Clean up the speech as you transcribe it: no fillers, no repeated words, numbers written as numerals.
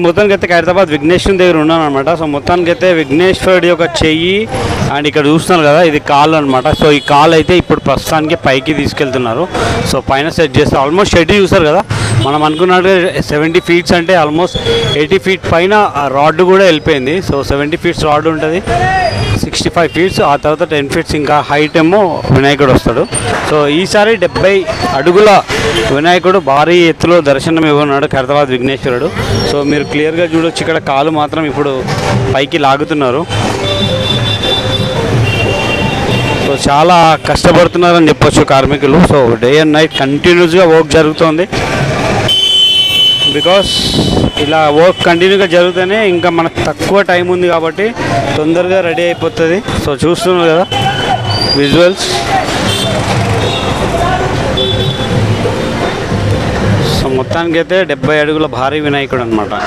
మొత్తానికి అయితే హైదరాబాద్ విఘ్నేశ్వరుని దగ్గర ఉన్నాను అనమాట. సో మొత్తానికి అయితే విఘ్నేశ్వరుడి యొక్క చెయ్యి అండ్ ఇక్కడ చూస్తున్నారు కదా, ఇది కాల్ అనమాట. సో ఈ కాల్ అయితే ఇప్పుడు ప్రస్తుతానికి పైకి తీసుకెళ్తున్నారు. సో పైన సెట్ చేస్తే ఆల్మోస్ట్ షెడ్ చూస్తారు కదా, మనం అనుకున్నట్టుగా 70 ఫీట్స్ అంటే ఆల్మోస్ట్ 80 ఫీట్ పైన రాడ్ కూడా వెళ్ళిపోయింది. సో 70 ఫీట్స్ రాడ్ ఉంటుంది, 65 ఫీట్స్, ఆ తర్వాత 10 ఫీట్స్ ఇంకా హైట్ ఏమో వినాయకుడు వస్తాడు. సో ఈసారి 70 అడుగుల వినాయకుడు భారీ ఎత్తులో దర్శనం ఇవ్వనున్నాడు హైదరాబాద్ విఘ్నేశ్వరుడు. సో మీరు క్లియర్గా చూడొచ్చు, ఇక్కడ కాలు మాత్రం ఇప్పుడు పైకి లాగుతున్నారు. సో చాలా కష్టపడుతున్నారని చెప్పొచ్చు కార్మికులు. సో డే అండ్ నైట్ కంటిన్యూస్గా వర్క్ జరుగుతుంది. బికాస్ ఇలా వర్క్ కంటిన్యూగా జరిగితేనే ఇంకా మనకు తక్కువ టైం ఉంది కాబట్టి తొందరగా రెడీ అయిపోతుంది. సో చూస్తున్నారు కదా విజువల్స్. సో మొత్తానికైతే 70 అడుగుల భారీ వినాయకుడు అనమాట.